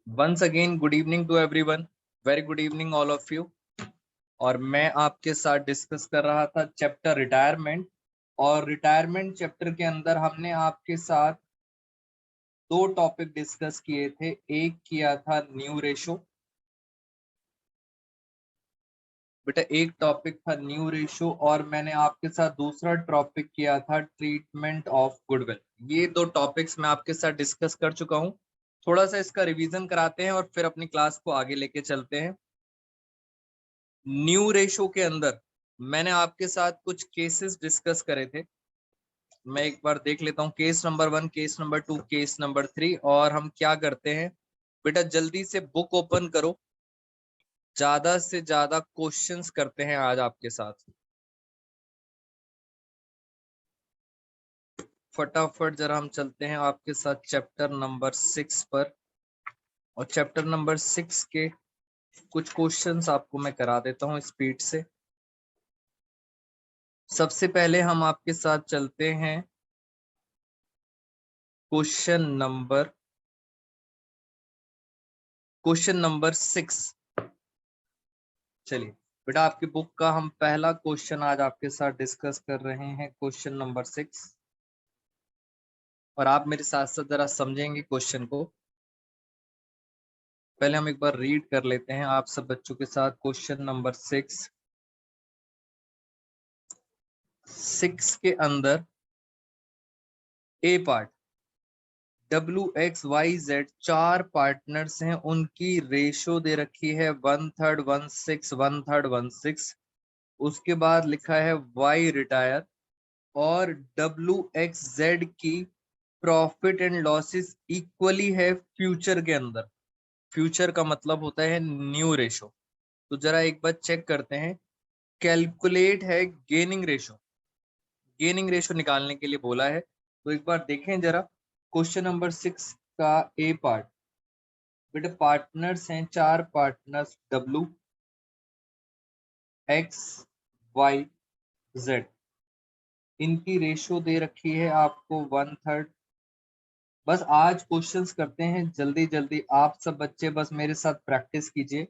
Once again good evening to everyone, very good evening all of you. और मैं आपके साथ डिस्कस कर रहा था चैप्टर रिटायरमेंट। और रिटायरमेंट चैप्टर के अंदर हमने आपके साथ दो टॉपिक डिस्कस किए थे। एक किया था न्यू रेशो, बेटा एक टॉपिक था न्यू रेशो, और मैंने आपके साथ दूसरा टॉपिक किया था ट्रीटमेंट ऑफ गुडविल। ये दो टॉपिक्स मैं आपके साथ डिस्कस कर चुका हूँ। थोड़ा सा इसका रिवीजन कराते हैं और फिर अपनी क्लास को आगे लेके चलते हैं। न्यू रेशो के अंदर मैंने आपके साथ कुछ केसेस डिस्कस करे थे। मैं एक बार देख लेता हूँ case number 1, case number 2, case number 3। और हम क्या करते हैं बेटा, जल्दी से बुक ओपन करो, ज्यादा से ज्यादा क्वेश्चंस करते हैं आज आपके साथ। फटाफट जरा हम चलते हैं आपके साथ चैप्टर नंबर 6 पर। और चैप्टर नंबर 6 के कुछ क्वेश्चंस आपको मैं करा देता हूँ स्पीड से। सबसे पहले हम आपके साथ चलते हैं क्वेश्चन नंबर 6। चलिए बेटा, आपकी बुक का हम पहला क्वेश्चन आज आपके साथ डिस्कस कर रहे हैं, क्वेश्चन नंबर 6। और आप मेरे साथ साथ जरा समझेंगे क्वेश्चन को। पहले हम एक बार रीड कर लेते हैं आप सब बच्चों के साथ क्वेश्चन नंबर 6। 6 के अंदर ए पार्ट, WXYZ चार पार्टनर्स हैं, उनकी रेशो दे रखी है 1/3 1/6 1/3 1/6। उसके बाद लिखा है Y रिटायर, और WXZ की प्रॉफिट एंड लॉसेस इक्वली है फ्यूचर के अंदर। फ्यूचर का मतलब होता है न्यू रेशो। तो जरा एक बार चेक करते हैं। कैलकुलेट है गेनिंग रेशो, गेनिंग रेशो निकालने के लिए बोला है। तो एक बार देखें जरा क्वेश्चन नंबर 6 का ए पार्ट। बेटे पार्टनर्स हैं, चार पार्टनर्स WXYZ, इनकी रेशो दे रखी है आपको 1/3। बस आज क्वेश्चंस करते हैं जल्दी जल्दी। आप सब बच्चे बस मेरे साथ प्रैक्टिस कीजिए।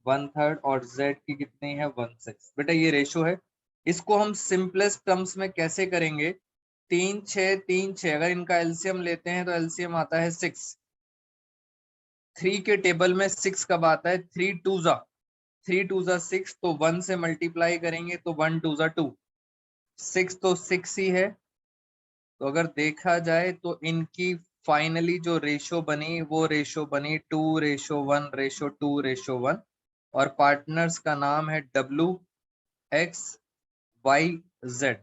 1/3 और Z की कितनी है 1/6। बेटा ये रेशो है। इसको हम सिंपलेस्ट टर्म्स में कैसे करेंगे, 3 6 3 6, अगर इनका एलसीएम लेते हैं तो एलसीएम आता है 6। 3 के टेबल में 6 कब आता है, 3 2 6, तो 1 से मल्टीप्लाई करेंगे तो 1 2 2, 6 तो 6 ही है। तो अगर देखा जाए तो इनकी फाइनली जो रेशो बनी वो रेशो बनी 2:1:2:1। और पार्टनर्स का नाम है WXYZ।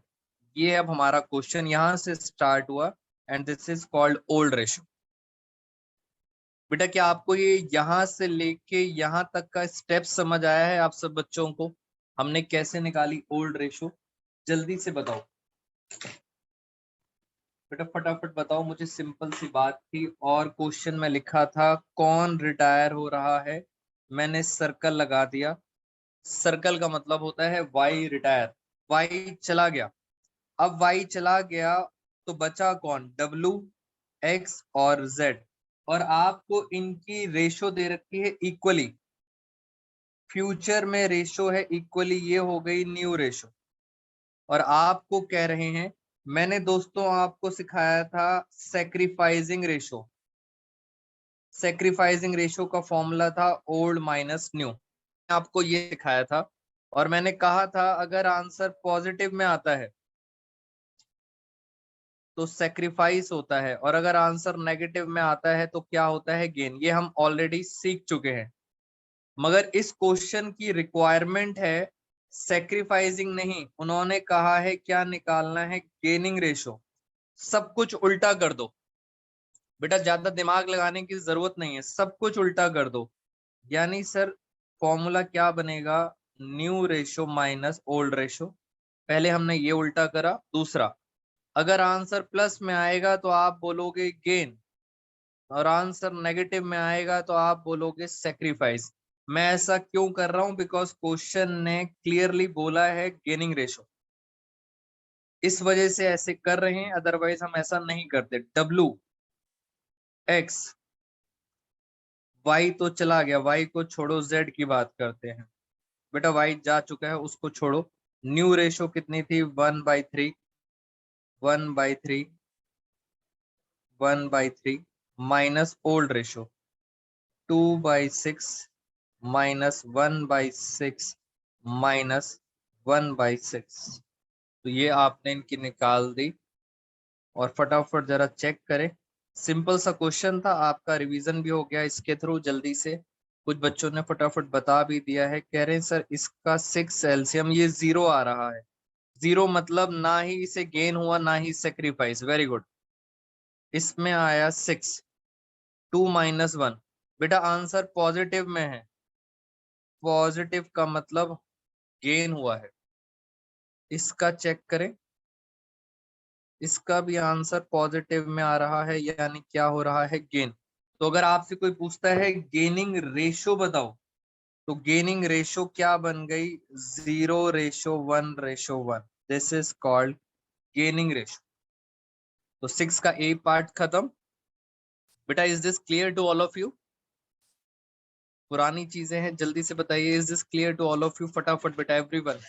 ये अब हमारा क्वेश्चन यहां से स्टार्ट हुआ, and this is called old ratio. बेटा क्या आपको ये यहां से लेके यहां तक का स्टेप समझ आया है आप सब बच्चों को? हमने कैसे निकाली ओल्ड रेशो, जल्दी से बताओ बेटा, फटाफट बताओ मुझे। सिंपल सी बात थी। और क्वेश्चन में लिखा था कौन रिटायर हो रहा है, मैंने सर्कल लगा दिया। सर्कल का मतलब होता है वाई रिटायर, वाई चला गया। अब वाई चला गया तो बचा कौन, WX और Z। और आपको इनकी रेशो दे रखी है इक्वली, फ्यूचर में रेशो है इक्वली, ये हो गई न्यू रेशो। और आपको कह रहे हैं, मैंने दोस्तों आपको सिखाया था सेक्रीफाइसिंग रेशो। सेक्रीफाइसिंग रेशो का फॉर्मूला था ओल्ड माइनस न्यू, आपको ये सिखाया था। और मैंने कहा था अगर आंसर पॉजिटिव में आता है तो सेक्रीफाइस होता है, और अगर आंसर नेगेटिव में आता है तो क्या होता है, गेन। ये हम ऑलरेडी सीख चुके हैं। मगर इस क्वेश्चन की रिक्वायरमेंट है सेक्रीफाइसिंग नहीं, उन्होंने कहा है क्या निकालना है, गेनिंग रेशो। सब कुछ उल्टा कर दो बेटा, ज्यादा दिमाग लगाने की जरूरत नहीं है, सब कुछ उल्टा कर दो। यानी सर फॉर्मूला क्या बनेगा, new ratio minus old ratio. पहले हमने ये उल्टा करा। दूसरा, अगर आंसर प्लस में आएगा तो आप बोलोगे गेन, और आंसर नेगेटिव में आएगा तो आप बोलोगे सेक्रीफाइस। मैं ऐसा क्यों कर रहा हूं, बिकॉज क्वेश्चन ने क्लियरली बोला है गेनिंग रेशो, इस वजह से ऐसे कर रहे हैं, अदरवाइज हम ऐसा नहीं करते। WX y तो चला गया, y को छोड़ो, z की बात करते हैं। बेटा y जा चुका है, उसको छोड़ो। न्यू रेशो कितनी थी? 1/3, 1/3, 1/3 minus old ratio 2/6 minus 1/6 minus 1/6। तो ये आपने इनकी निकाल दी। और फटाफट जरा चेक करें, सिंपल सा क्वेश्चन था, आपका रिवीजन भी हो गया इसके थ्रू जल्दी से। कुछ बच्चों ने फटाफट बता भी दिया है, कह रहे हैं सर इसका 6 एलसीएम, ये 0 आ रहा है। 0 मतलब ना ही इसे गेन हुआ ना ही सेक्रीफाइस, वेरी गुड। इसमें आया 6, 2 - 1। बेटा आंसर पॉजिटिव में है, पॉजिटिव का मतलब गेन हुआ है। इसका चेक करें, इसका भी आंसर पॉजिटिव में आ रहा है, यानी क्या हो रहा है? गेन। तो अगर आपसे कोई पूछता है गेनिंग रेशो बताओ, तो गेनिंग रेशो क्या बन गई? 0:1:1। This is called gaining ratio. तो 6 का ए पार्ट खत्म। बेटा is this clear to all of you? पुरानी चीजें हैं, जल्दी से बताइए, is this clear to all of you? फटाफट बेटा एवरीवन।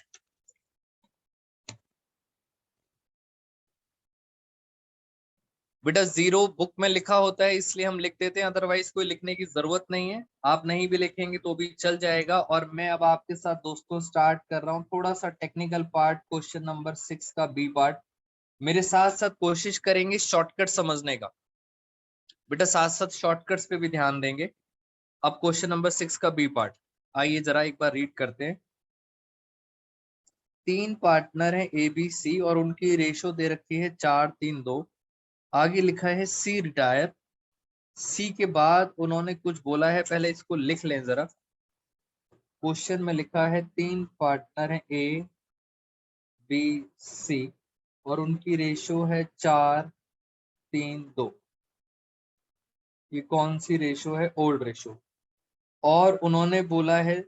बेटा 0 बुक में लिखा होता है इसलिए हम लिख देते हैं, अदरवाइज कोई लिखने की जरूरत नहीं है। आप नहीं भी लिखेंगे तो भी चल जाएगा। और मैं अब आपके साथ दोस्तों स्टार्ट कर रहा हूँ थोड़ा सा टेक्निकल पार्ट, क्वेश्चन नंबर 6 का बी पार्ट। मेरे साथ साथ कोशिश करेंगे शॉर्टकट समझने का। बेटा साथ साथ शॉर्टकट्स पे भी ध्यान देंगे। अब क्वेश्चन नंबर 6 का बी पार्ट, आइए जरा एक बार रीड करते हैं। 3 पार्टनर हैं ए बी सी और उनकी रेशो दे रखी है 4:3:2। आगे लिखा है सी रिटायर। सी के बाद उन्होंने कुछ बोला है, पहले इसको लिख लें जरा। क्वेश्चन में लिखा है 3 पार्टनर हैं ए बी सी और उनकी रेशो है 4:3:2। ये कौन सी रेशो है? Old ratio. और उन्होंने बोला है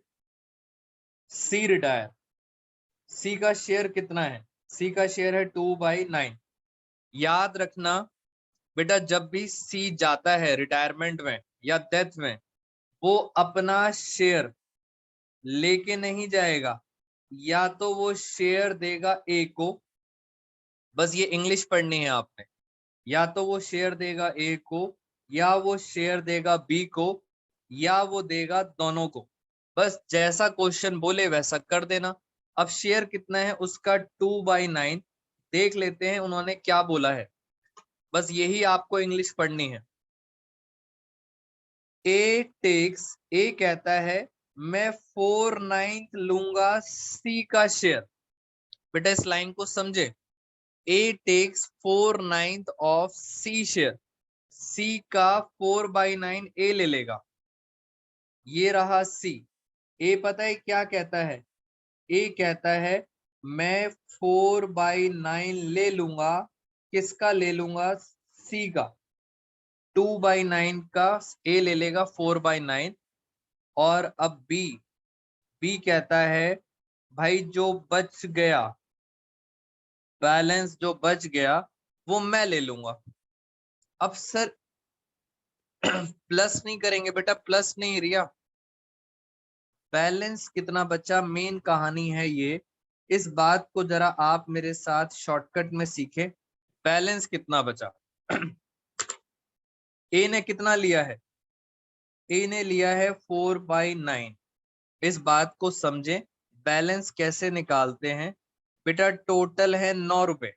सी रिटायर। सी का शेयर कितना है? सी का शेयर है 2/9। याद रखना बेटा, जब भी सी जाता है रिटायरमेंट में या डेथ में, वो अपना शेयर लेके नहीं जाएगा, या तो वो शेयर देगा ए को, बस ये इंग्लिश पढ़नी है आपने, या तो वो शेयर देगा ए को, या वो शेयर देगा बी को, या वो देगा दोनों को। बस जैसा क्वेश्चन बोले वैसा कर देना। अब शेयर कितना है उसका? 2/9। देख लेते हैं उन्होंने क्या बोला है, बस यही आपको इंग्लिश पढ़नी है। ए कहता है मैं 4/9 लूंगा सी का शेयर। बेटा इस लाइन को समझे, ए टेक्स 4/9 ऑफ सी शेयर। सी का 4/9 ए ले लेगा। ये रहा सी। ए पता है क्या कहता है? ए कहता है मैं 4/9 ले लूंगा। किसका ले लूंगा? सी का। 2/9 का ए ले लेगा 4/9। और अब बी कहता है भाई जो बच गया, बैलेंस जो बच गया वो मैं ले लूंगा। अब सर प्लस नहीं करेंगे बेटा, प्लस नहीं रिया, बैलेंस कितना बचा, मेन कहानी है ये। इस बात को जरा आप मेरे साथ शॉर्टकट में सीखें। बैलेंस कितना बचा? ए ने कितना लिया है? ए ने लिया है 4/9। इस बात को समझें, बैलेंस कैसे निकालते हैं। बेटा टोटल है 9 रुपए,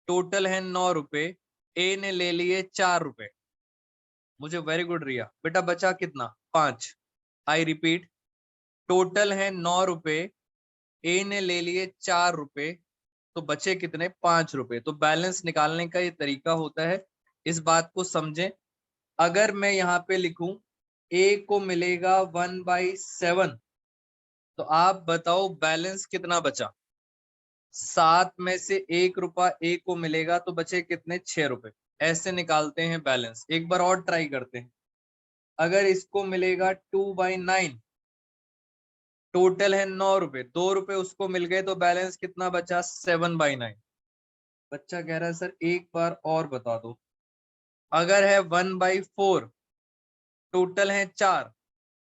टोटल है 9 रुपए। ए ने ले लिए 4 रुपए। मुझे वेरी गुड रिया। बेटा बचा कितना? 5। आई रिपीट, टोटल है 9 रुपए, ए ने ले लिए 4 रुपए, तो बचे कितने? 5 रुपए। तो बैलेंस निकालने का ये तरीका होता है, इस बात को समझें। अगर मैं यहाँ पे लिखूं ए को मिलेगा 1/7, तो आप बताओ बैलेंस कितना बचा? 7 में से 1 रुपया ए को मिलेगा तो बचे कितने? 6 रुपए। ऐसे निकालते हैं बैलेंस। एक बार और ट्राई करते हैं। अगर इसको मिलेगा 2/9, टोटल है 9 रुपए, 2 रुपए उसको मिल गए, तो बैलेंस कितना बचा? 7/9। बच्चा कह रहा है सर एक बार और बता दो। अगर है 1/4, टोटल है 4,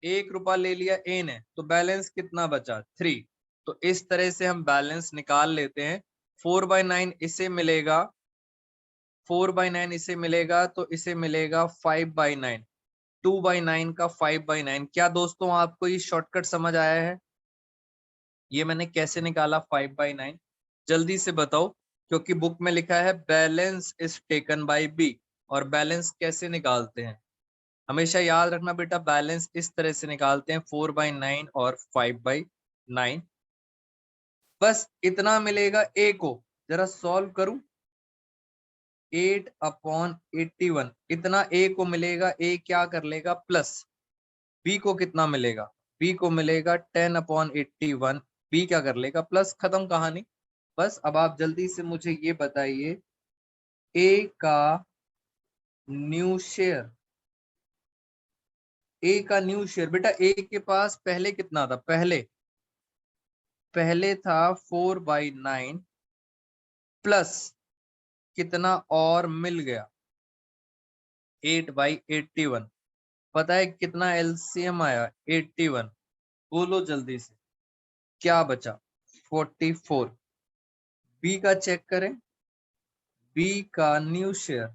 1 रुपया ले लिया ए ने, तो बैलेंस कितना बचा 3। तो इस तरह से हम बैलेंस निकाल लेते हैं। 4/9 इसे मिलेगा, 4/9 इसे मिलेगा, तो इसे मिलेगा 5/9, 2/9 का 5/9। क्या दोस्तों आपको ये शॉर्टकट समझ आया है? ये मैंने कैसे निकाला 5/9, जल्दी से बताओ, क्योंकि बुक में लिखा है balance is taken by B. और बैलेंस कैसे निकालते हैं हमेशा याद रखना बेटा, बैलेंस इस तरह से निकालते हैं 4/9 और 5/9। बस इतना मिलेगा ए को, जरा सॉल्व करूं। 8/81 इतना ए को मिलेगा, ए क्या कर लेगा प्लस। बी को कितना मिलेगा, बी को मिलेगा 10/81, बी क्या कर लेगा प्लस, खत्म कहानी। बस अब आप जल्दी से मुझे ये बताइए, ए का न्यू शेयर, ए का न्यू शेयर बेटा, ए के पास पहले कितना था, पहले था 4/9 प्लस कितना और मिल गया 8/81। पता है कितना एलसीएम आया 81, बोलो जल्दी से क्या बचा 44। बी का चेक करें, बी का न्यू शेयर,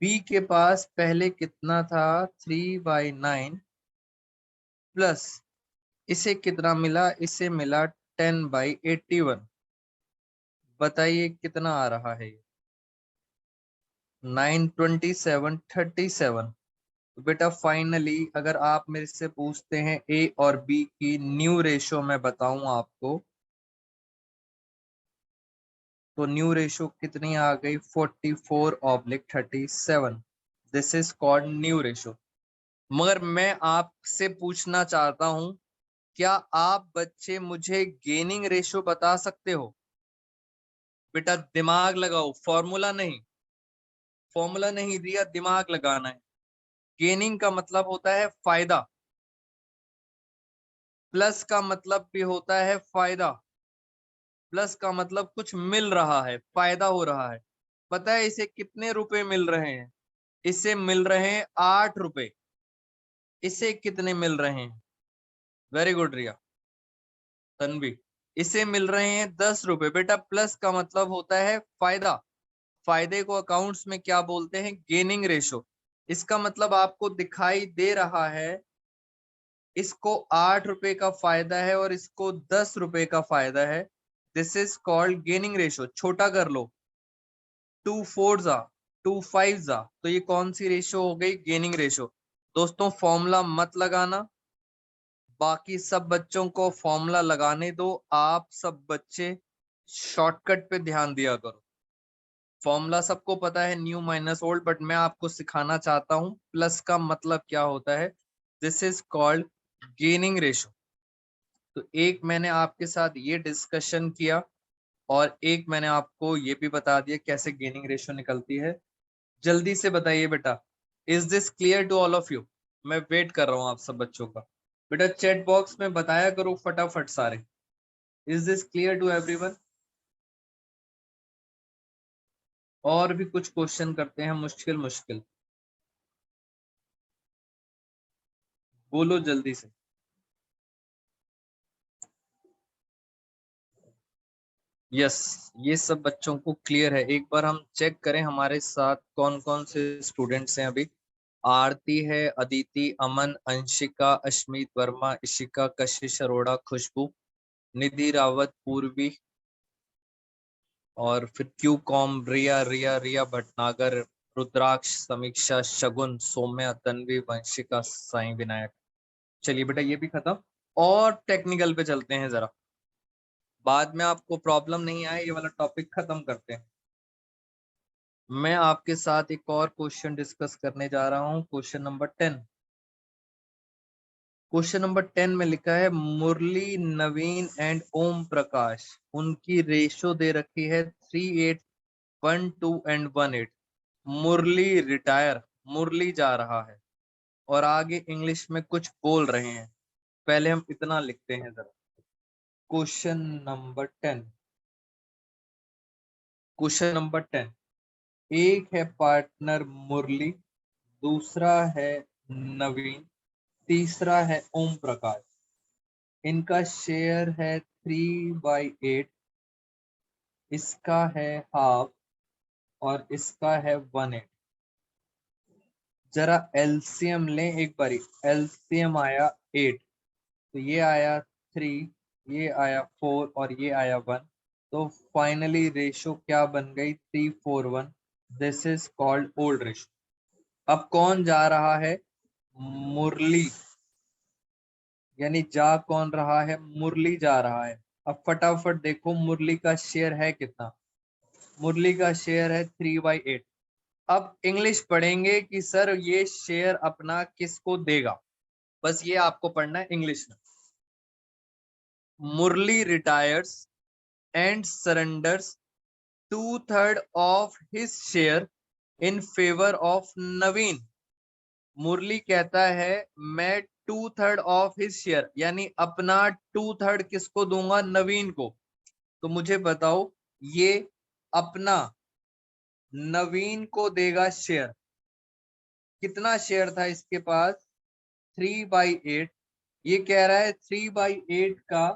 बी के पास पहले कितना था 3/9 प्लस इसे कितना मिला, इसे मिला 10/81। बताइए कितना आ रहा है ये 927 37। तो बेटा फाइनली अगर आप मेरे से पूछते हैं ए और बी की न्यू रेशो मैं बताऊं आपको, तो न्यू रेशो कितनी आ गई 44/37। This is called new ratio. मगर मैं आपसे पूछना चाहता हूं, क्या आप बच्चे मुझे गेनिंग रेशो बता सकते हो? बेटा दिमाग लगाओ, फॉर्मूला नहीं दिया, दिमाग लगाना है। गेनिंग का मतलब होता है फायदा, प्लस का मतलब भी होता है फायदा, प्लस का मतलब कुछ मिल रहा है, फायदा हो रहा है। पता है इसे कितने रुपए मिल रहे हैं? इसे मिल रहे हैं 8 रुपए। इसे कितने मिल रहे हैं? वेरी गुड रिया, तन्वी। इसे मिल रहे हैं 10 रुपए। बेटा प्लस का मतलब होता है फायदा, फायदे को अकाउंट्स में क्या बोलते हैं, गेनिंग रेशो। इसका मतलब आपको दिखाई दे रहा है, इसको 8 रुपए का फायदा है और इसको 10 रुपए का फायदा है। This is called gaining ratio. छोटा कर लो, 2 4 जा, 2 5 जा, तो ये कौन सी रेशो हो गई, गेनिंग रेशो। दोस्तों फॉर्मूला मत लगाना, बाकी सब बच्चों को फॉर्मूला लगाने दो, आप सब बच्चे शॉर्टकट पे ध्यान दिया करो। फॉर्मूला सबको पता है न्यू माइनस ओल्ड, बट मैं आपको सिखाना चाहता हूं प्लस का मतलब क्या होता है। This is called gaining ratio. तो एक मैंने आपके साथ ये डिस्कशन किया और एक मैंने आपको ये भी बता दिया कैसे गेनिंग रेशो निकलती है। जल्दी से बताइए बेटा, is this clear to all of you? मैं वेट कर रहा हूँ आप सब बच्चों का। बेटा चैट बॉक्स में बताया करो फटाफट सारे, is this clear to everyone? और भी कुछ क्वेश्चन करते हैं मुश्किल मुश्किल, बोलो जल्दी से। यस, ये सब बच्चों को क्लियर है। एक बार हम चेक करें हमारे साथ कौन कौन से स्टूडेंट्स हैं अभी। आरती है, अदिति, अमन, अंशिका, अश्मीत वर्मा, इशिका, कशिश अरोड़ा, खुशबू, निधि रावत, पूर्वी, और फिर क्यू कॉम, रिया रिया रिया भटनागर, रुद्राक्ष, समीक्षा, शगुन, सौम्या, तन्वी, वंशिका, साई विनायक। चलिए बेटा ये भी खत्म, और टेक्निकल पे चलते हैं जरा, बाद में आपको प्रॉब्लम नहीं आए, ये वाला टॉपिक खत्म करते हैं। मैं आपके साथ एक और क्वेश्चन डिस्कस करने जा रहा हूँ, क्वेश्चन नंबर 10। क्वेश्चन नंबर 10 में लिखा है मुरली, नवीन एंड ओम प्रकाश, उनकी रेशो दे रखी है 3812 एंड 18। मुरली रिटायर, मुरली जा रहा है और आगे इंग्लिश में कुछ बोल रहे हैं। पहले हम इतना लिखते हैं जरा, क्वेश्चन नंबर 10, क्वेश्चन नंबर 10। एक है पार्टनर मुरली, दूसरा है नवीन, तीसरा है ओम प्रकाश। इनका शेयर है 3/8, इसका है हाफ और इसका है 1/8। जरा एलसीएम लें एक बारी। एलसीएम आया 8, तो ये आया 3, ये आया 4 और ये आया 1। तो फाइनली रेशो क्या बन गई? 3:4:1। This is called old ratio. अब कौन जा रहा है? मुरली, यानी जा कौन रहा है? मुरली जा रहा है। अब फटाफट देखो मुरली का शेयर है कितना। मुरली का शेयर है 3/8। अब इंग्लिश पढ़ेंगे कि सर ये शेयर अपना किसको देगा, बस ये आपको पढ़ना है इंग्लिश में। Murali retires and surrenders 2/3 of his share in favor of Naveen. Murali कहता है मैं 2/3 of his share यानी अपना 2/3 किसको दूंगा? नवीन को। तो मुझे बताओ ये अपना नवीन को देगा शेयर। कितना शेयर था इसके पास? 3/8। ये कह रहा है 3/8 का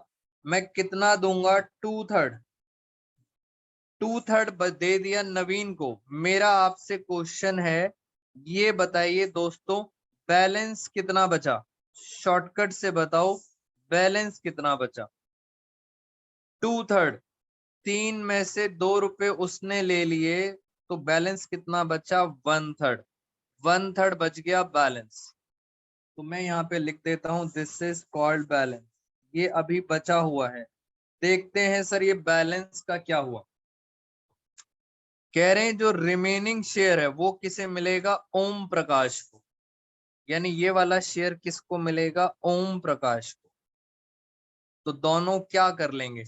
मैं कितना दूंगा? 2/3। 2/3 दे दिया नवीन को। मेरा आपसे क्वेश्चन है, ये बताइए दोस्तों बैलेंस कितना बचा? शॉर्टकट से बताओ बैलेंस कितना बचा? 2/3, 3 में से 2 रुपए उसने ले लिए, तो बैलेंस कितना बचा? 1/3। 1/3 बच गया बैलेंस। तो मैं यहाँ पे लिख देता हूं दिस इज कॉल्ड बैलेंस। ये अभी बचा हुआ है। देखते हैं सर ये बैलेंस का क्या हुआ। कह रहे हैं जो रिमेनिंग शेयर है वो किसे मिलेगा? ओम प्रकाश को। यानी ये वाला शेयर किसको मिलेगा? ओम प्रकाश को। तो दोनों क्या कर लेंगे?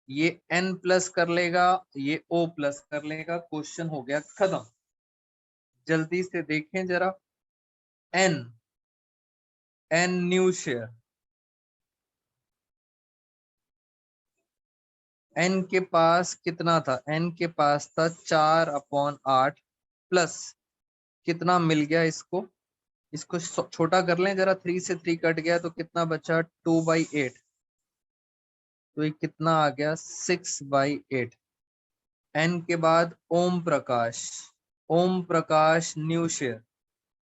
ये n प्लस कर लेगा, ये o प्लस कर लेगा। क्वेश्चन हो गया खत्म। जल्दी से देखें जरा। n न्यू शेयर, n के पास कितना था? n के पास था 4/8 प्लस कितना मिल गया इसको? इसको छोटा कर लें जरा। 3 से 3 कट गया तो कितना बचा? 2/8। तो ये कितना आ गया? 6/8। n के बाद ओम प्रकाश। Om Prakash new share.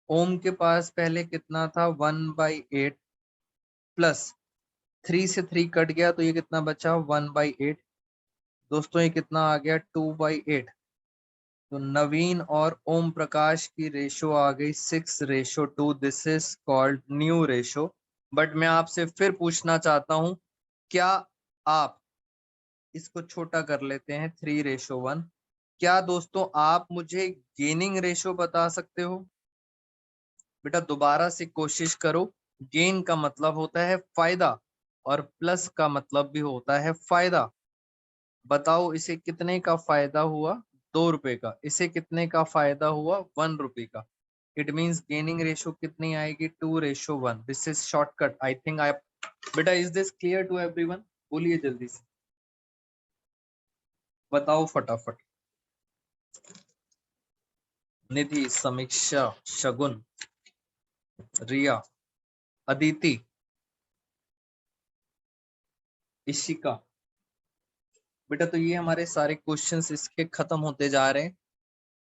ओम के पास पहले कितना था? 1/8 प्लस 3 से 3 कट गया तो ये कितना बचा? 1/8। दोस्तों ये कितना आ गया? 2/8। तो नवीन और ओम प्रकाश की रेशो आ गई 6:2। This is called new ratio. But मैं आपसे फिर पूछना चाहता हूं, क्या आप इसको छोटा कर लेते हैं 3:1। क्या दोस्तों आप मुझे गेनिंग रेशो बता सकते हो? बेटा दोबारा से कोशिश करो। गेन का मतलब होता है फायदा और प्लस का मतलब भी होता है फायदा। बताओ इसे कितने का फायदा हुआ? 2 रुपए का। इसे कितने का फायदा हुआ? 1 रुपए का। इट मींस गेनिंग रेशो कितनी आएगी? 2:1। This is shortcut. I think I बेटा is this clear to everyone? बोलिए जल्दी से, बताओ फटाफट। निधि, समीक्षा, शगुन, रिया, अदिति, इशिका। बेटा तो ये हमारे सारे क्वेश्चंस इसके खत्म होते जा रहे हैं।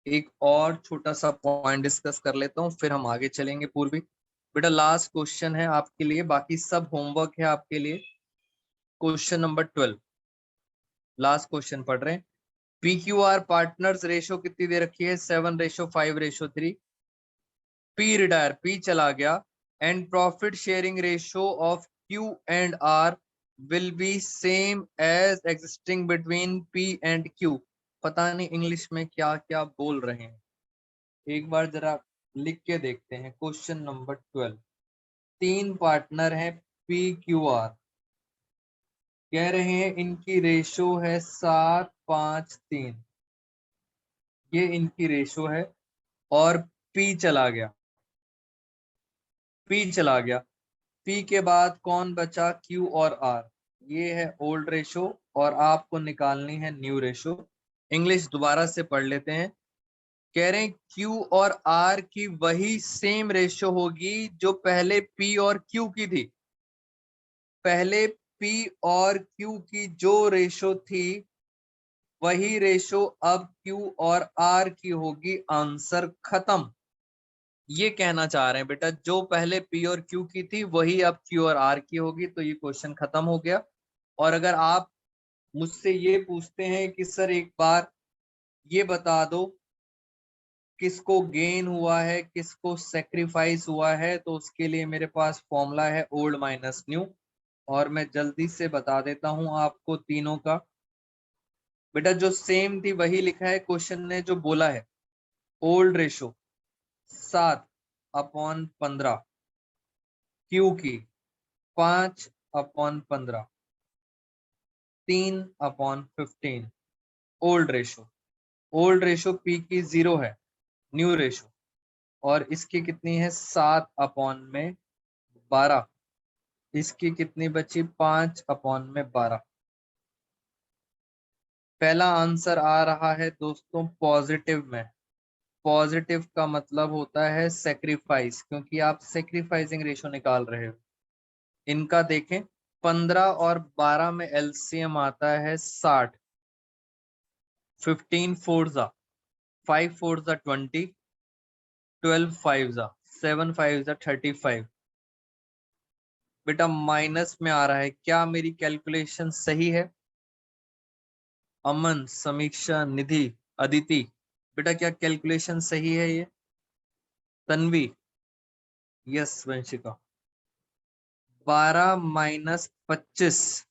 एक और छोटा सा पॉइंट डिस्कस कर लेता हूँ फिर हम आगे चलेंगे। पूर्वी बेटा लास्ट क्वेश्चन है आपके लिए, बाकी सब होमवर्क है आपके लिए। क्वेश्चन नंबर 12, लास्ट क्वेश्चन पढ़ रहे हैं। PQR पार्टनर्स रेशो कितनी दे रखी है? 7:5:3। P रिटायर, P चला गया, and profit sharing ratio of Q and R will be same as existing between P and Q। पता नहीं इंग्लिश में क्या क्या बोल रहे हैं, एक बार जरा लिख के देखते हैं। क्वेश्चन नंबर 12, 3 पार्टनर हैं PQR। कह रहे हैं इनकी रेशो है 7:5:3। ये इनकी रेशो है और P चला गया। P चला गया, P के बाद कौन बचा? Q और R। ये है ओल्ड रेशो और आपको निकालनी है न्यू रेशो। इंग्लिश दोबारा से पढ़ लेते हैं। कह रहे हैं Q और R की वही सेम रेशो होगी जो पहले P और Q की थी। पहले P और Q की जो रेशो थी वही रेशो अब Q और R की होगी। आंसर खत्म। ये कहना चाह रहे हैं बेटा, जो पहले P और Q की थी वही अब Q और R की होगी। तो ये क्वेश्चन खत्म हो गया। और अगर आप मुझसे ये पूछते हैं कि सर एक बार ये बता दो किसको गेन हुआ है किसको सेक्रीफाइस हुआ है, तो उसके लिए मेरे पास फॉर्मूला है ओल्ड माइनस न्यू। और मैं जल्दी से बता देता हूं आपको तीनों का। बेटा जो सेम थी वही लिखा है क्वेश्चन ने जो बोला है। ओल्ड रेशो 7/15, क्यू की 5/15, 3/15। Old ratio, old ratio P की 0 है, न्यू रेशो, और इसकी कितनी है 7/12। इसकी कितनी बची 5/12। पहला आंसर आ रहा है दोस्तों पॉजिटिव में। पॉजिटिव का मतलब होता है सेक्रीफाइस, क्योंकि आप सेक्रीफाइसिंग रेशो निकाल रहे हो। इनका देखें 15 और 12 में एलसीएम आता है 60। 15 4 जा 5 4 जा 20, 12 5 जा 7 5 जा 35। बेटा माइनस में आ रहा है, क्या मेरी कैलकुलेशन सही है? अमन, समीक्षा, निधि, अदिति, बेटा क्या कैलकुलेशन सही है ये? Tanvi, yes Vanshika. 12 minus 25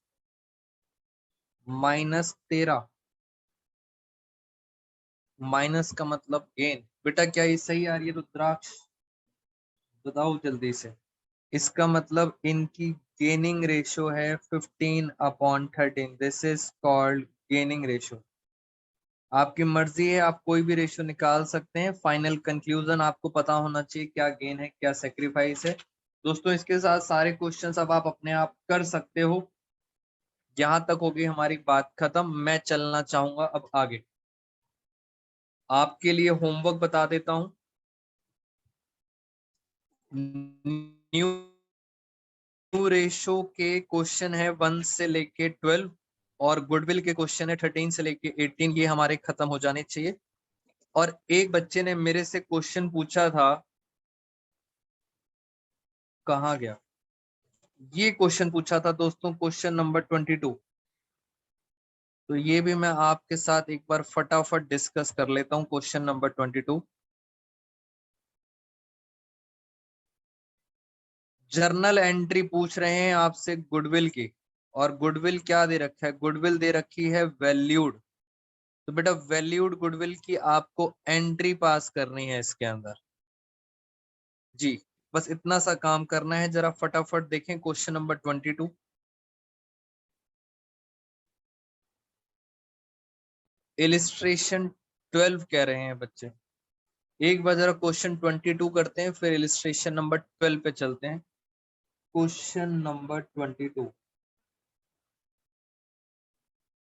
minus 13, minus का मतलब गेन। बेटा क्या ये सही आ रही है रुद्राक्ष? बताओ जल्दी से। इसका मतलब इनकी गेनिंग रेशो है 15/13। This is called gaining ratio. आपकी मर्जी है, आप कोई भी रेशो निकाल सकते हैं। फाइनल कंक्लूजन आपको पता होना चाहिए क्या गेन है क्या सेक्रीफाइस है। दोस्तों इसके साथ सारे क्वेश्चंस अब आप अपने आप कर सकते हो। यहां तक होगी हमारी बात खत्म। मैं चलना चाहूंगा अब आगे। आपके लिए होमवर्क बता देता हूं। न्यू रेशो के क्वेश्चन है 1 से लेके 12, और गुडविल के क्वेश्चन है 13 से लेके 18। ये हमारे खत्म हो जाने चाहिए। और एक बच्चे ने मेरे से क्वेश्चन पूछा था, कहाँ गया? ये क्वेश्चन पूछा था दोस्तों, क्वेश्चन नंबर 22। तो ये भी मैं आपके साथ एक बार फटाफट डिस्कस कर लेता हूं। क्वेश्चन नंबर 22, जर्नल एंट्री पूछ रहे हैं आपसे गुडविल की। और गुडविल क्या दे रखा है? गुडविल दे रखी है वैल्यूड। तो बेटा वैल्यूड गुडविल की आपको एंट्री पास करनी है इसके अंदर। जी, बस इतना सा काम करना है। जरा फटाफट देखें क्वेश्चन नंबर 22। इलिस्ट्रेशन 12 कह रहे हैं बच्चे। एक बार जरा क्वेश्चन 22 करते हैं, फिर इलिस्ट्रेशन नंबर 12 पे चलते हैं। क्वेश्चन नंबर 22,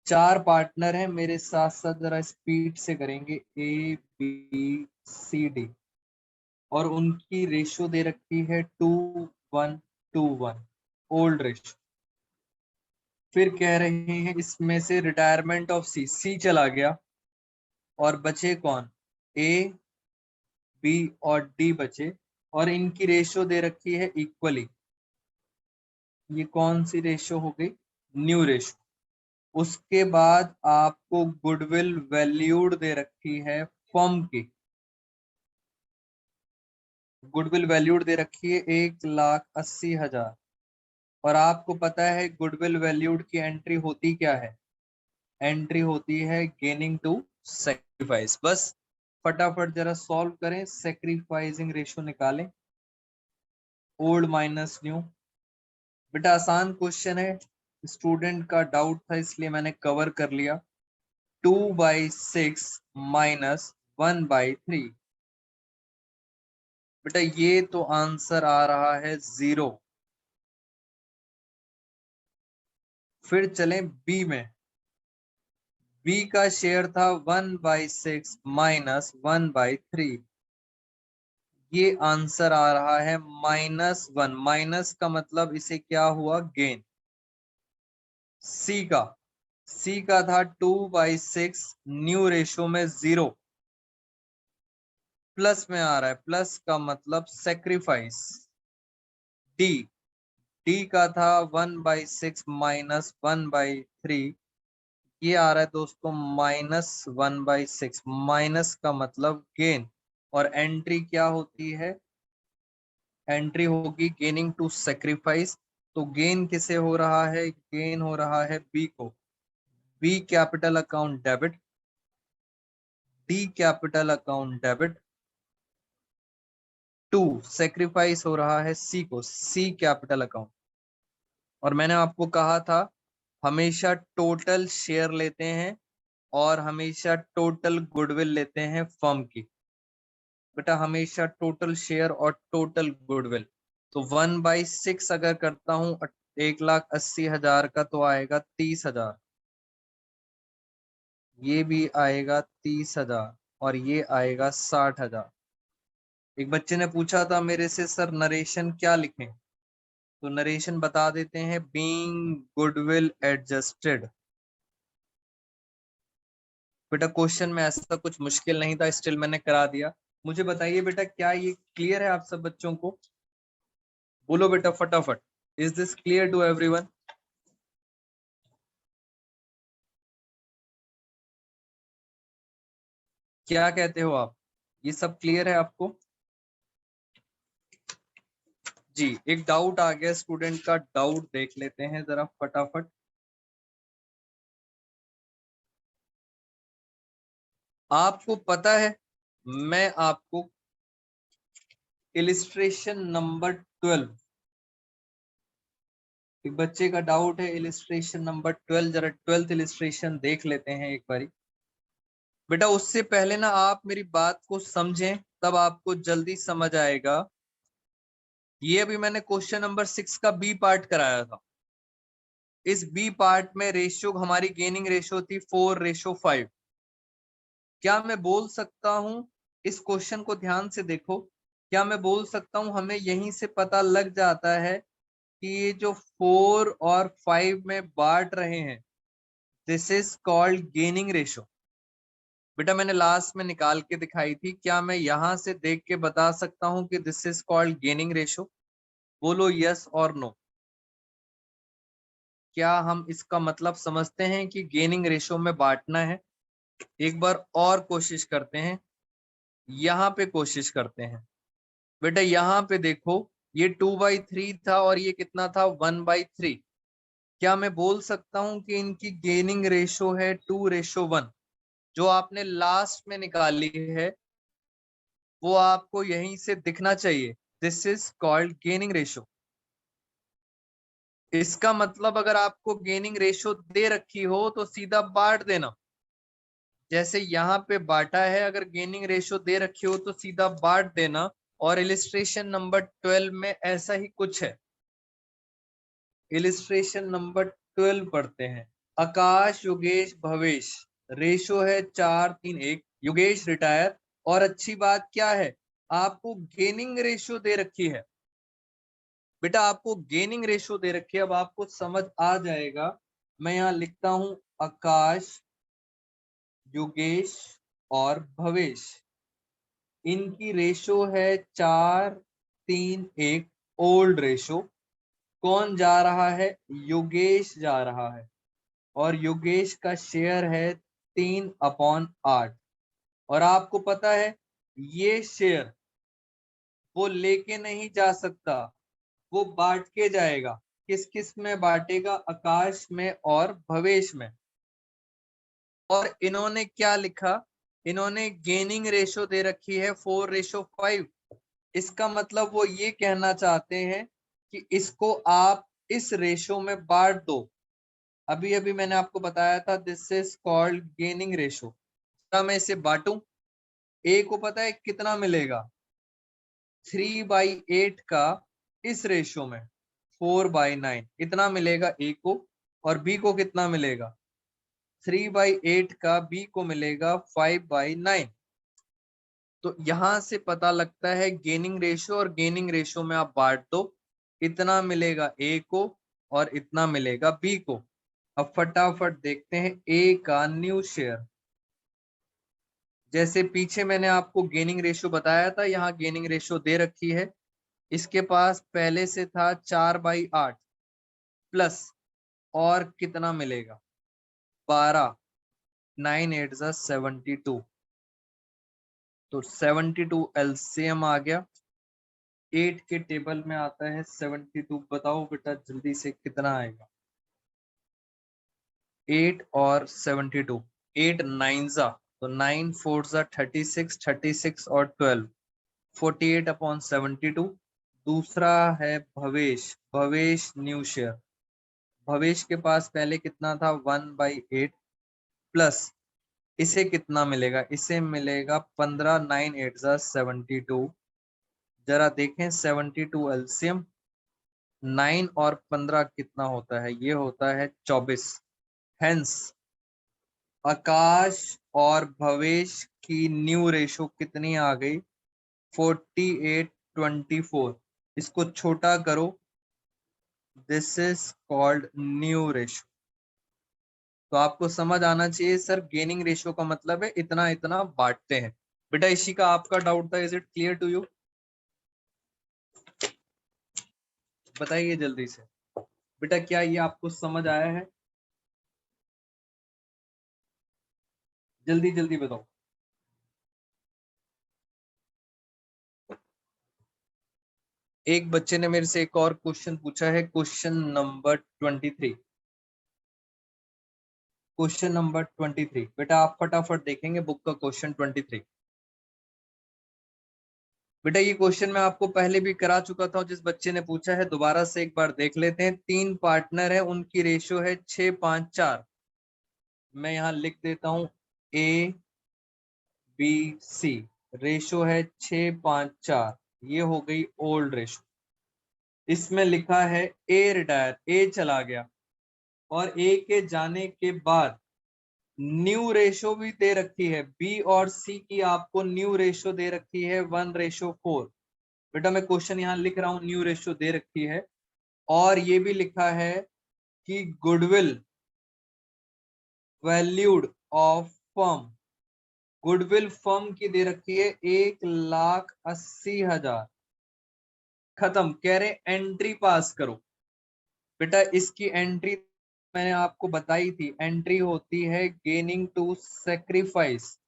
4 पार्टनर हैं मेरे साथ साथ, जरा स्पीड से करेंगे। ए बी सी डी, और उनकी रेशो दे रखी है 2:1:1, ओल्ड रेशो। फिर कह रहे हैं इसमें से रिटायरमेंट ऑफ सी, सी चला गया और बचे कौन? ए बी और डी बचे, और इनकी रेशो दे रखी है इक्वली। ये कौन सी रेशो हो गई? New ratio. उसके बाद आपको गुडविल वैल्यूड दे रखी है फर्म की। गुडविल वैल्यूड दे रखी है 1,80,000। और आपको पता है गुडविल वैल्यूड की एंट्री होती क्या है? एंट्री होती है गेनिंग टू सेक्रीफाइस। बस फटाफट जरा सॉल्व करें, सेक्रीफाइसिंग रेशो निकालें। Old minus new. बेटा आसान क्वेश्चन है, स्टूडेंट का डाउट था इसलिए मैंने कवर कर लिया। 2/6 माइनस 1/3। बेटा ये तो आंसर आ रहा है 0। फिर चलें बी में। बी का शेयर था 1/6 माइनस 1/3। ये आंसर आ रहा है -1। माइनस का मतलब इसे क्या हुआ, गेन। सी का था 2/6 न्यू रेशो में 0, प्लस में आ रहा है, प्लस का मतलब सेक्रीफाइस। डी डी का था 1/6 माइनस 1/3। ये आ रहा है दोस्तों -1/6। माइनस का मतलब गेन, और एंट्री क्या होती है, एंट्री होगी गेनिंग टू सेक्रीफाइस। तो गेन किसे हो रहा है, गेन हो रहा है बी को। B capital account debit, D capital account debit. Two sacrifice हो रहा है सी को, सी कैपिटल अकाउंट। और मैंने आपको कहा था हमेशा टोटल शेयर लेते हैं और हमेशा टोटल गुडविल लेते हैं फर्म की। बेटा हमेशा टोटल शेयर और टोटल गुडविल। तो 1/6 अगर करता हूं 1,80,000 का, तो आएगा 30,000। ये भी आएगा 30,000 और ये आएगा 60,000। एक बच्चे ने पूछा था मेरे से, सर नरेशन क्या लिखें? तो नरेशन बता देते हैं, बीइंग गुडविल एडजस्टेड। बेटा क्वेश्चन में ऐसा कुछ मुश्किल नहीं था, स्टिल मैंने करा दिया। मुझे बताइए बेटा, क्या ये क्लियर है आप सब बच्चों को? बोलो बेटा फटाफट, is this clear to everyone? क्या कहते हो आप, ये सब क्लियर है आपको? जी, एक डाउट आ गया स्टूडेंट का, डाउट देख लेते हैं जरा फटाफट। आपको पता है, मैं आपको इलिस्ट्रेशन नंबर 12, एक बच्चे का डाउट है इलिस्ट्रेशन नंबर 12, जरा 12th इलिस्ट्रेशन देख लेते हैं एक बारी। बेटा उससे पहले ना आप मेरी बात को समझें, तब आपको जल्दी समझ आएगा। ये अभी मैंने क्वेश्चन नंबर 6 का बी पार्ट कराया था। इस बी पार्ट में रेशियो, हमारी गेनिंग रेशियो थी 4:5। क्या मैं बोल सकता हूं, इस क्वेश्चन को ध्यान से देखो, क्या मैं बोल सकता हूं हमें यहीं से पता लग जाता है कि ये जो 4 और 5 में बांट रहे हैं, this is called gaining ratio. बेटा मैंने लास्ट में निकाल के दिखाई थी, क्या मैं यहां से देख के बता सकता हूं कि this is called gaining ratio? बोलो यस और नो। क्या हम इसका मतलब समझते हैं कि गेनिंग रेशियो में बांटना है? एक बार और कोशिश करते हैं, यहाँ पे कोशिश करते हैं। बेटा यहाँ पे देखो, ये 2/3 था और ये कितना था, 1/3। क्या मैं बोल सकता हूं कि इनकी गेनिंग रेशो है 2:1? जो आपने लास्ट में निकाली है वो आपको यहीं से दिखना चाहिए, this is called gaining ratio. इसका मतलब अगर आपको गेनिंग रेशो दे रखी हो तो सीधा बांट देना, जैसे यहाँ पे बांटा है, अगर गेनिंग रेशो दे रखी हो तो सीधा बांट देना। और इलिस्ट्रेशन नंबर 12 में ऐसा ही कुछ है। इलिस्ट्रेशन नंबर 12 पढ़ते हैं। आकाश, योगेश, भवेश, रेशो है 4:3:1। योगेश रिटायर। और अच्छी बात क्या है, आपको गेनिंग रेशो दे रखी है। बेटा आपको गेनिंग रेशो दे रखी है, अब आपको समझ आ जाएगा। मैं यहाँ लिखता हूं, आकाश, योगेश और भवेश, इनकी रेशो है 4:3:1, ओल्ड रेशो। कौन जा रहा है, योगेश जा रहा है, और योगेश का शेयर है 3/8। और आपको पता है ये शेयर वो लेके नहीं जा सकता, वो बांट के जाएगा। किस किस में बांटेगा, आकाश में और भवेश में। और इन्होंने क्या लिखा, इन्होंने गेनिंग रेशो दे रखी है 4:5। इसका मतलब वो ये कहना चाहते हैं कि इसको आप इस रेशो में बांट दो। अभी अभी मैंने आपको बताया था this is called gaining ratio. मैं इसे बांटू, ए को पता है कितना मिलेगा, 3/8 का इस रेशो में 4/9 इतना मिलेगा ए को, और बी को कितना मिलेगा 3/8 का बी को मिलेगा 5/9। तो यहां से पता लगता है गेनिंग रेशियो, और गेनिंग रेशियो में आप बांट दो, इतना मिलेगा ए को और इतना मिलेगा बी को। अब फटाफट देखते हैं ए का न्यू शेयर। जैसे पीछे मैंने आपको गेनिंग रेशियो बताया था, यहाँ गेनिंग रेशियो दे रखी है। इसके पास पहले से था 4/8 प्लस और कितना मिलेगा 12, 9 8 72। तो 72 एलसीएम आ गया। 8 के टेबल में आता है 72। बताओ बेटा जल्दी से कितना आएगा। 8 और 72, 8 9 तो 9 4 36, 36 और 12, 48/72। दूसरा है भवेश, भवेश न्यू शेयर। भवेश के पास पहले कितना था 1/8 प्लस इसे कितना मिलेगा, इसे मिलेगा 15, 9 8 72। जरा देखें 72 एलसीएम, 9 और 15 कितना होता है, ये होता है 24। हेंस आकाश और भवेश की न्यू रेशो कितनी आ गई 48/24। इसको छोटा करो, this is called new ratio. तो आपको समझ आना चाहिए सर गेनिंग रेशियो का मतलब है इतना इतना बांटते हैं। बेटा इसी का आपका डाउट था, is it clear to you? बताइए जल्दी से बेटा, क्या ये आपको समझ आया है? जल्दी जल्दी बताओ। एक बच्चे ने मेरे से एक और क्वेश्चन पूछा है, क्वेश्चन नंबर 23। क्वेश्चन नंबर 23 बेटा आप फटाफट देखेंगे बुक का क्वेश्चन 23। बेटा ये क्वेश्चन मैं आपको पहले भी करा चुका था, जिस बच्चे ने पूछा है दोबारा से एक बार देख लेते हैं। 3 पार्टनर है, उनकी रेशियो है 6 5 4। मैं यहाँ लिख देता हूं ए बी सी, रेशियो है 6 5 4। ये हो गई ओल्ड रेशियो। इसमें लिखा है ए रिटायर, ए चला गया, और ए के जाने के बाद न्यू रेशो भी दे रखी है। बी और सी की आपको न्यू रेशो दे रखी है 1/4। बेटा मैं क्वेश्चन यहाँ लिख रहा हूं, न्यू रेशो दे रखी है। और ये भी लिखा है कि goodwill valued of firm, goodwill firm की दे रखी है 1,80,000। खत्म, कह रहे एंट्री पास करो। बेटा इसकी एंट्री मैंने आपको बताई थी, एंट्री होती है गेनिंग टू सेक्रीफाइस।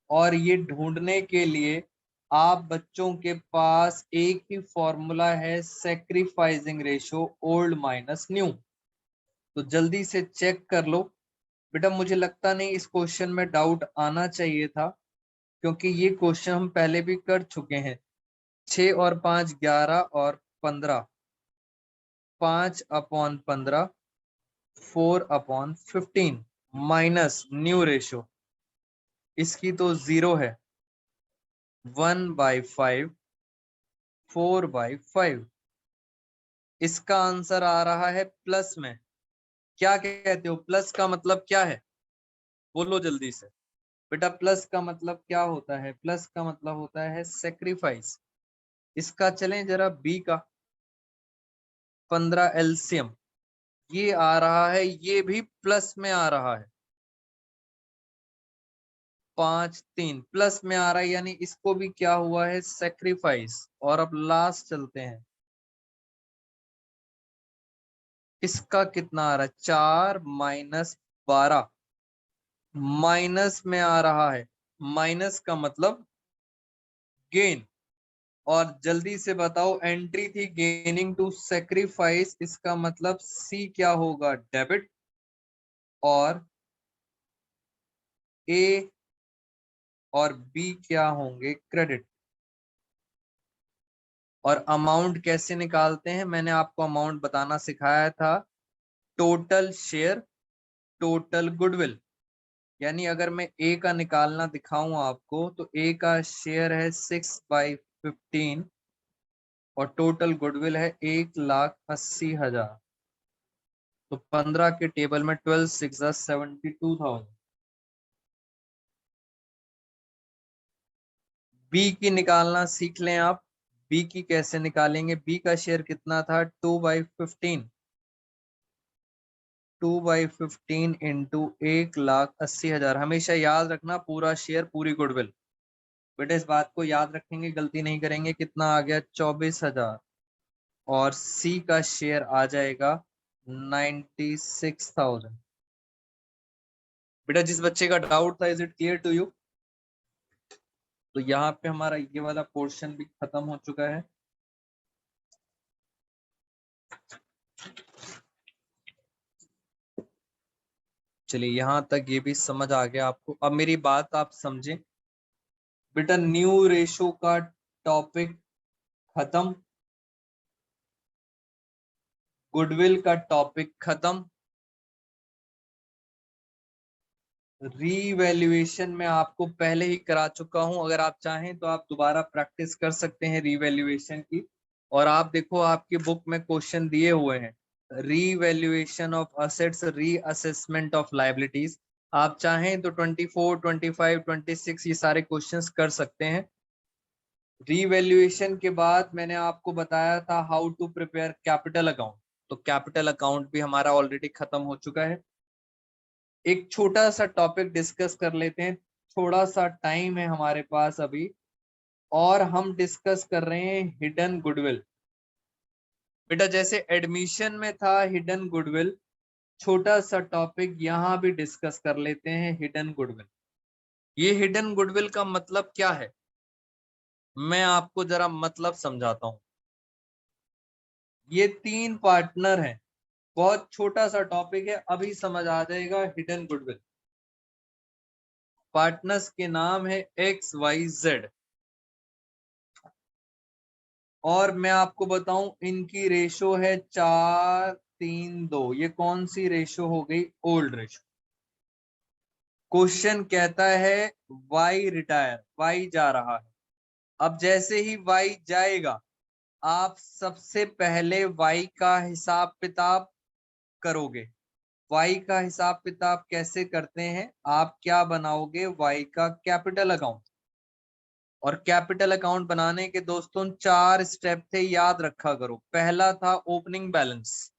और ये ढूंढने के लिए आप बच्चों के पास एक ही फॉर्मूला है, sacrificing ratio old minus new. तो जल्दी से चेक कर लो। बेटा मुझे लगता नहीं इस क्वेश्चन में डाउट आना चाहिए था, क्योंकि ये क्वेश्चन हम पहले भी कर चुके हैं। 6 और 5 11 और 15, 5/15, 4/15 माइनस न्यू रेशियो, इसकी तो 0 है, 1/5, 4/5। इसका आंसर आ रहा है प्लस में। क्या कहते हो, प्लस का मतलब क्या है, बोलो जल्दी से। बेटा प्लस का मतलब क्या होता है, प्लस का मतलब होता है सेक्रीफाइस। इसका चलें जरा बी का 15 एलसीएम, ये आ रहा है, ये भी प्लस में आ रहा है, 5 3 प्लस में आ रहा है, यानी इसको भी क्या हुआ है सेक्रीफाइस। और अब लास्ट चलते हैं, इसका कितना आ रहा है 4 - 12, माइनस में आ रहा है। माइनस का मतलब गेन। और जल्दी से बताओ, एंट्री थी गेनिंग टू सेक्रीफाइस, इसका मतलब सी क्या होगा डेबिट, और ए और बी क्या होंगे क्रेडिट। और अमाउंट कैसे निकालते हैं, मैंने आपको अमाउंट बताना सिखाया था, टोटल शेयर टोटल गुडविल। यानी अगर मैं ए का निकालना दिखाऊं आपको, तो ए का शेयर है 6/15 और टोटल गुडविल है 1,80,000। तो 15 के टेबल में 12 6 72,000। बी की निकालना सीख लें आप। बी की कैसे निकालेंगे? बी का शेयर कितना था? 2/15। 2/15 इंटू 1,80,000। हमेशा याद रखना, पूरा शेयर पूरी गुडविल। बेटा इस बात को याद रखेंगे, गलती नहीं करेंगे। कितना आ गया? 24,000। और सी का शेयर आ जाएगा 96,000। बेटा जिस बच्चे का डाउट था, is it clear to you? तो यहाँ पे हमारा ये वाला पोर्शन भी खत्म हो चुका है। चलिए यहां तक ये भी समझ आ गया आपको। अब मेरी बात आप समझें। बेटा न्यू रेशो का टॉपिक खत्म, गुडविल का टॉपिक खत्म। रीवैल्यूएशन में आपको पहले ही करा चुका हूं, अगर आप चाहें तो आप दोबारा प्रैक्टिस कर सकते हैं रीवैल्यूएशन की। और आप देखो आपकी बुक में क्वेश्चन दिए हुए हैं, revaluation of assets, reassessment of liabilities. आप चाहें तो 24, 25, 26 ये सारे क्वेश्चंस कर सकते हैं। रीवैल्यूएशन के बाद मैंने आपको बताया था how to prepare capital account, तो कैपिटल अकाउंट भी हमारा ऑलरेडी खत्म हो चुका है। एक छोटा सा टॉपिक डिस्कस कर लेते हैं, थोड़ा सा टाइम है हमारे पास अभी, और हम डिस्कस कर रहे हैं हिडन गुडविल। बेटा जैसे एडमिशन में था हिडन गुडविल, छोटा सा टॉपिक यहाँ भी डिस्कस कर लेते हैं, हिडन गुडविल। ये हिडन गुडविल का मतलब क्या है, मैं आपको जरा मतलब समझाता हूं। ये 3 पार्टनर हैं, बहुत छोटा सा टॉपिक है, अभी समझ आ जाएगा हिडन गुडविल। पार्टनर्स के नाम है XYZ, और मैं आपको बताऊं इनकी रेशो है 4-3-2। ये कौन सी रेशो हो गई? Old ratio. क्वेश्चन कहता है Y रिटायर, Y जा रहा है। अब जैसे ही Y जाएगा, आप सबसे पहले Y का हिसाब किताब करोगे। Y का हिसाब किताब कैसे करते हैं? आप क्या बनाओगे? Y का कैपिटल अकाउंट। और कैपिटल अकाउंट बनाने के दोस्तों 4 स्टेप थे, याद रखा करो। पहला था ओपनिंग बैलेंस।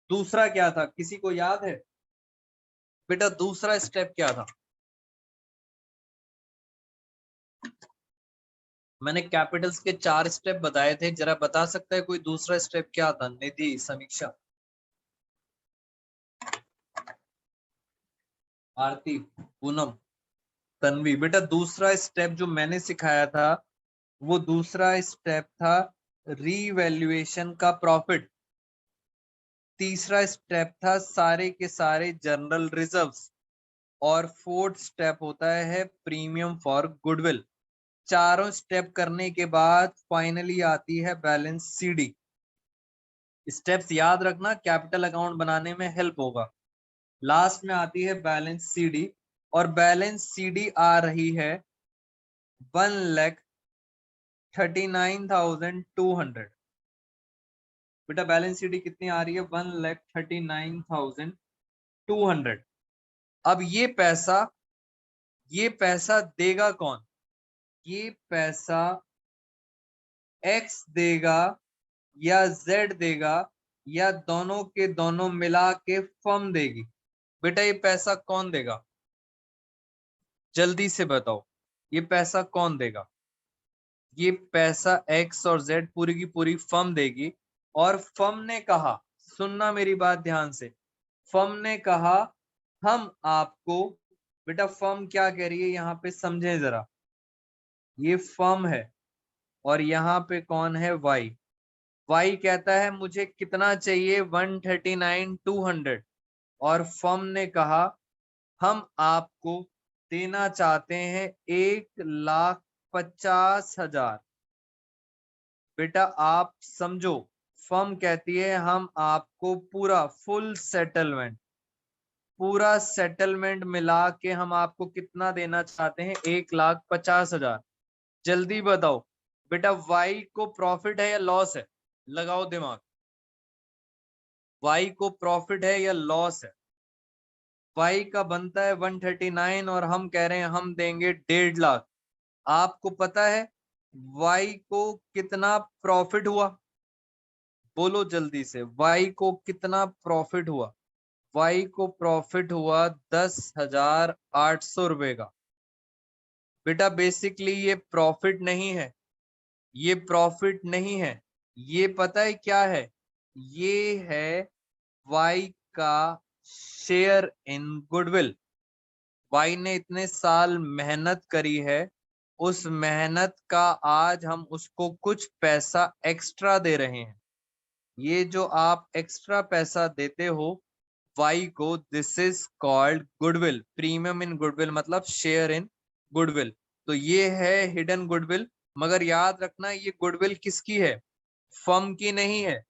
दूसरा क्या था, किसी को याद है? बेटा दूसरा स्टेप क्या था? मैंने कैपिटल्स के 4 स्टेप बताए थे, जरा बता सकता है कोई दूसरा स्टेप क्या था? निधि, समीक्षा, आरती, पूनम, तन्वी। बेटा दूसरा स्टेप जो मैंने सिखाया था, वो दूसरा स्टेप था रीवैल्यूएशन का प्रॉफिट। तीसरा स्टेप था सारे के सारे जनरल रिजर्व्स। और फोर्थ स्टेप होता है प्रीमियम फॉर गुडविल। चारों स्टेप करने के बाद फाइनली आती है बैलेंस सीडी। स्टेप्स याद रखना, कैपिटल अकाउंट बनाने में हेल्प होगा। लास्ट में आती है बैलेंस सीडी, और बैलेंस सीडी आ रही है 1,39,200। बेटा बैलेंस सीडी कितनी आ रही है? 1,39,200। अब ये पैसा देगा कौन? ये पैसा X देगा या Z देगा, या दोनों के दोनों मिला के फर्म देगी? बेटा ये पैसा कौन देगा? जल्दी से बताओ, ये पैसा कौन देगा? ये पैसा X और Z पूरी की पूरी फर्म देगी। और फर्म ने कहा, सुनना मेरी बात ध्यान से, फर्म ने कहा हम आपको, बेटा फर्म क्या कह रही है यहाँ पे समझें जरा। ये फर्म है और यहाँ पे कौन है? Y। Y कहता है मुझे कितना चाहिए? 139,200। और फर्म ने कहा हम आपको देना चाहते हैं 1,50,000। बेटा आप समझो, फर्म कहती है हम आपको पूरा फुल सेटलमेंट, पूरा सेटलमेंट मिला के हम आपको कितना देना चाहते हैं? 1,50,000। जल्दी बताओ बेटा, वाई को प्रॉफिट है या लॉस है? लगाओ दिमाग। y को प्रॉफिट है या लॉस है? y का बनता है 139 और हम कह रहे हैं हम देंगे 1.5 लाख। आपको पता है y को कितना प्रॉफिट हुआ? बोलो जल्दी से, y को कितना प्रॉफिट हुआ? y को प्रॉफिट हुआ 10,800 रुपए का। बेटा बेसिकली ये प्रॉफिट नहीं है, ये प्रॉफिट नहीं है, ये पता है क्या है? ये है y का शेयर इन गुडविल। y ने इतने साल मेहनत करी है, उस मेहनत का आज हम उसको कुछ पैसा एक्स्ट्रा दे रहे हैं। ये जो आप एक्स्ट्रा पैसा देते हो y को, this is called goodwill. Premium in goodwill मतलब शेयर इन गुडविल। तो ये है हिडन गुडविल। मगर याद रखना ये गुडविल किसकी है? फर्म की नहीं है।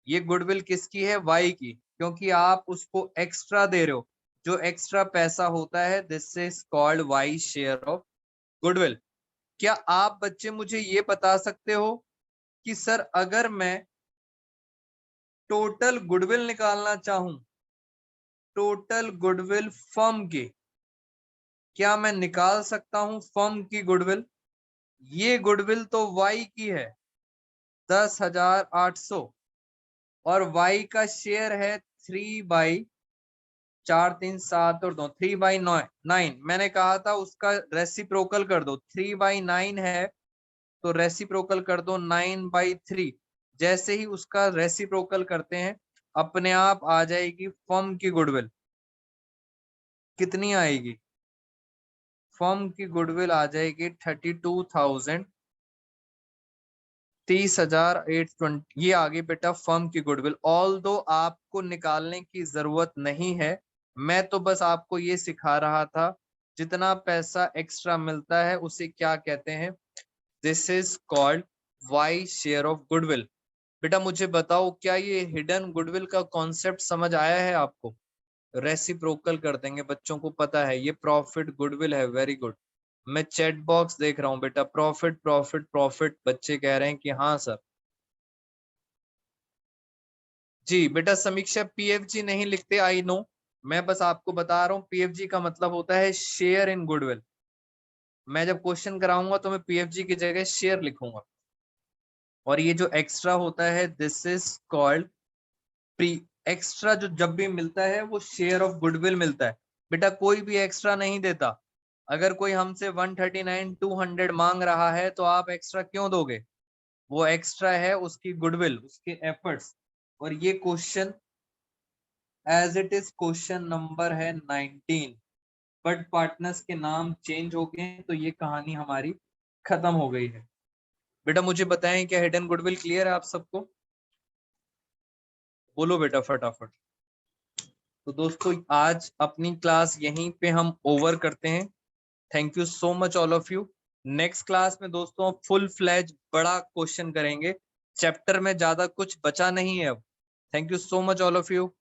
ये गुडविल किसकी है? y की, क्योंकि आप उसको एक्स्ट्रा दे रहे हो। जो एक्स्ट्रा पैसा होता है this is called y share of goodwill. क्या आप बच्चे मुझे ये बता सकते हो कि सर अगर मैं टोटल गुडविल निकालना चाहूं, टोटल गुडविल फर्म की, क्या मैं निकाल सकता हूं फर्म की गुडविल? ये गुडविल तो y की है 10,800 और y का शेयर है 3/4 3 7 और 2 3/9। मैंने कहा था उसका रेसिप्रोकल कर दो। 3/9 है तो रेसिप्रोकल कर दो 9/3। जैसे ही उसका रेसिप्रोकल करते हैं अपने आप आ जाएगी फर्म की गुडविल। कितनी आएगी? फर्म की गुडविल आ जाएगी 32,000, 30,820। ये आगे बेटा फर्म की गुडविल। ऑल दो आपको निकालने की जरूरत नहीं है, मैं तो बस आपको ये सिखा रहा था। जितना पैसा एक्स्ट्रा मिलता है उसे क्या कहते हैं? This is called Y share of goodwill. बेटा मुझे बताओ क्या ये हिडन गुडविल का कॉन्सेप्ट समझ आया है आपको? रेसिप्रोकल कर देंगे, बच्चों को पता है ये प्रॉफिट गुडविल है। Very good. मैं चैट बॉक्स देख रहा हूँ बेटा, प्रॉफिट प्रॉफिट प्रॉफिट, बच्चे कह रहे हैं कि हाँ सर। जी बेटा समीक्षा पीएफजी नहीं लिखते, आई नो, मैं बस आपको बता रहा हूँ पीएफजी का मतलब होता है शेयर इन गुडविल। मैं जब क्वेश्चन कराऊंगा तो मैं पीएफजी की जगह शेयर लिखूंगा। और ये जो एक्स्ट्रा होता है this is called pre. Extra जो जब भी मिलता है वो शेयर ऑफ गुडविल मिलता है। बेटा कोई भी एक्स्ट्रा नहीं देता। अगर कोई हमसे 139 200 मांग रहा है तो आप एक्स्ट्रा क्यों दोगे? वो एक्स्ट्रा है उसकी गुडविल, उसके एफर्ट्स। और ये question as it is question number है 19, बट पार्टनर्स के नाम चेंज हो गए तो ये कहानी हमारी खत्म हो गई है। बेटा मुझे बताएं क्या हिडन गुडविल क्लियर है आप सबको? बोलो बेटा फटाफट। तो दोस्तों आज अपनी क्लास यहीं पे हम ओवर करते हैं। Thank you so much all of you. Next class में दोस्तों फुल फ्लैज बड़ा क्वेश्चन करेंगे। चैप्टर में ज्यादा कुछ बचा नहीं है अब। Thank you so much all of you.